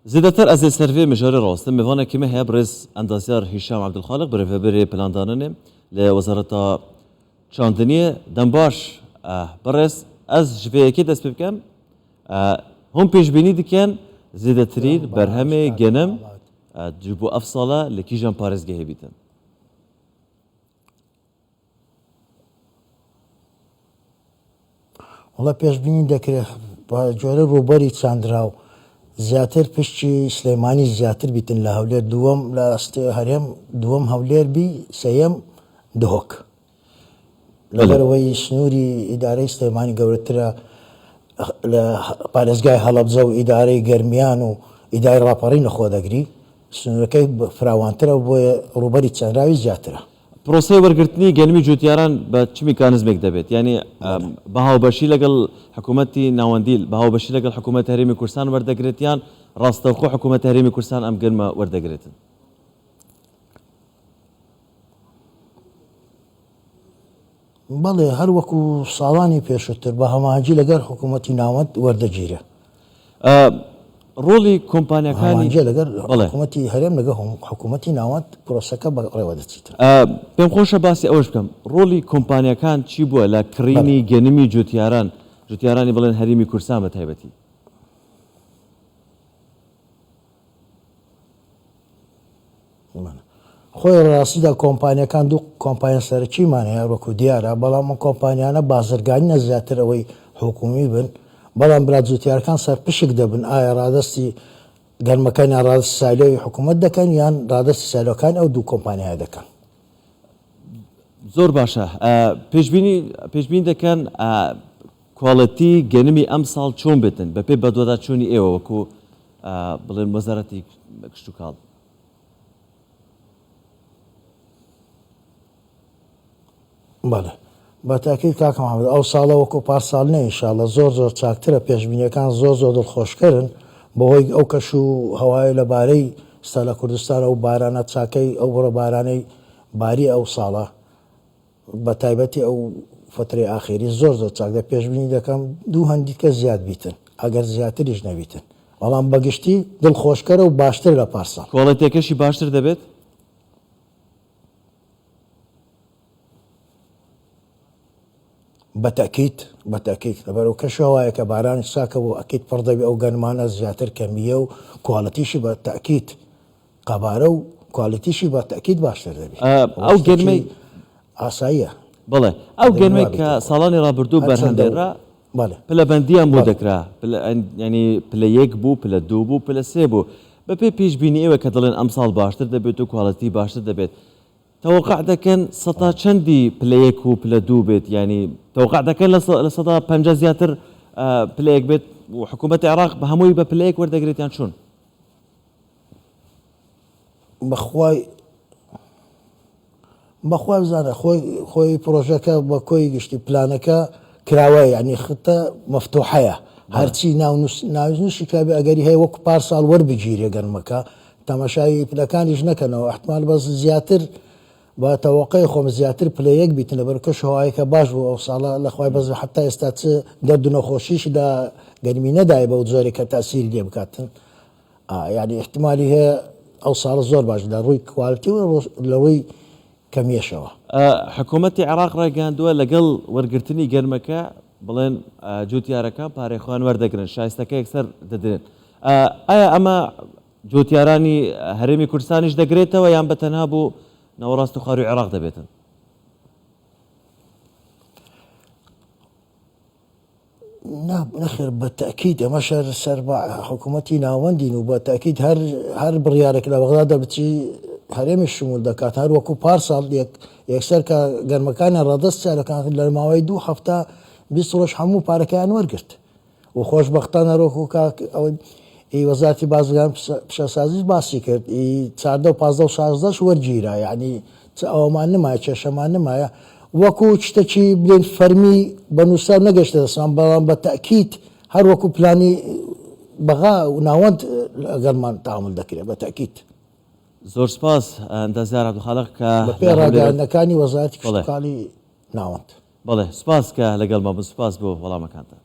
زیاتر از سروی مجاری راست میوانه که مه برز اندازیار هشام عبدالخالق بری پلان داننه لوزارت چاندنی دنباش برز از جوی کی دست بکم هم پیش بینی دیکن زیادترین برهمه گنم جبو افصاله لکیجان پارزگه بیتن. والله پیش بینی دکره با جوره روباری چندراو زیاتر پشتی سلیمانی زیاتر بیتن لحولیر دوم لاست هریم دوم حولیر بی سیم دهک. لبر وی سنوری اداره سلیمانی گورتره پارزگاه حلبزه و اداره گرمیان و اداره راپارین خودگری سنورکی فراوانتره و روباری چندراوی زیاتره. پروسه ورگرتنی گلمی جوتیاران با چه میکانیزمک دبید یعنی بهاو باشی لگل حکومتی نواندیل بهاو باشی لگل حکومت هریمی کردستان وردگرتیان راستوخو حکومت هریمی کردستان ام گلم وردگرتن بله هر وکو سالانی پیشتر به هماهنگی لگر حکومتی ناوند وردگیره رولی کمپانیا کانی هماهنگی لگر حکومتی هریم لگر حکومتی ناوند پروسه که روادتیتر بهم خوش باسی اوش بکم رولی کمپانیا کان چی بوده لکرینی گنمی جوتیارانی بلن هریمی کردستان بتایبتی خوی راستی دا کمپانیا کان دو کمپانیا سرچی مانه وکو دیاره بالا من کمپانیا نا بازرگانی نزیاتر وی حکومی بن بالا براد جوتیار کان سر پشک دبن آیا رادستی گرمکانی رادستی سایلوی حکومت دکن یان رادستی سایلو کان او دو کمپانیا دکن زور باشه پیشبینی دکن کوالیتی گنمی امسال چون بتن به پی بدودا چونی ایو وکو بلن وزارتی کشتوکال بله با تأکید کاک محمد او ساله وکو پارسال نه انشالله زور چاکتره پیشبینی کان زور دلخوش کرن بۆی ئەو کەش و هەوای لەبارەی ستا لە کوردستان ئەو بارانە چاکەی ئەو بڕە بارانەی باری ئەو ساڵە بە تایبەتی ئەو فترەی ئاخیری زۆر چاک دە پێشبینی دەکەم دوو هەندیکە زیاد بیتن ئەگەر زیاتریش نەبیتن بەڵام بەگشتی دڵخۆشکەرە و باشتر لە پارسال کۆڵەتێکەشی باشتر دەبێت بتأكيد لبرو كشوايا كباران ساكا وأكيد فرضي أو جنمانا زياتر كمية وكواليتيشي بالتأكيد قبارو كواليتيشي بالتأكيد باشتر دبي أو جنمي عصاية بله أو جنمي كصالاني رابردو برهندرا بله بلا بنديا مودكرا بلا يعني بلا يكبو بلا دوبو بلا سيبو ببي بيش بيني إيوه كدلين أمثال باشتر دبيت وكواليتي باشتر دبيت توقع دكن سطا چندی پلیک و پلدو بيت يعني توقع دكن لسطا پنجا زياتر پلیک بيت وحكومة العراق بهموي بپلیک ورده گريتيان شون بخواي بزانه خوي بروجيكا بكوي گشتي بلانكا كراوي يعني خطة مفتوحة هرچی ناوزنوشی كابي اگري هي وك بارسال ور بجيري گرمكا تماشاي بلكانيش نكنو احتمال بس زياتر با توقع خوم زیاتر پلیک بیتن برکش هوایی که باش و اوصاله لخوای بز حتی استات درد نخوشیش دا گرمینه دای با وزاری که تأثیر دی بکاتن يعني احتمالی هي اوصاله زور باش دا روی کوالتی و روی کمیه شوا حکومت العراق را گاندوه لگل ورگرتنی گرمکا بلين جوتياركا باري خوان وردگرن شایستکه اکثر ددرن آیا اما جوتياراني هرمي كردستانيش دگريتا و يان بتنها بو نوراست خارج العراق دبيتن نعم نخير بالتأكيد مشر سربع حكومتي ناوندين وبالتأكيد هر بريارك لبغداد بتشي هرم الشمول دكات هر وكو بارسال يكسر كان رادست كان لما ويدو حفتا بيصرش حمو باركان ورقت وخوش بختان روكو كاك او ای وزارتی بازرگان پشاسازیش باسی کرد ای 14 و 15 و 16 شور جیره یعنی اومان نمایه چشمان نمایه وکو چی بلین فرمی بنوسر نگشته دستان بلان بتأکید هر وکو پلانی بغا و ناوند اگر من تعامل دکره بتأکید زور سپاس اندازیار عبدالخالق که بپیر راگرنکانی وزارتی کشتکالی ناوند بله سپاس که لگل ما سپاس بو ولا مکانتا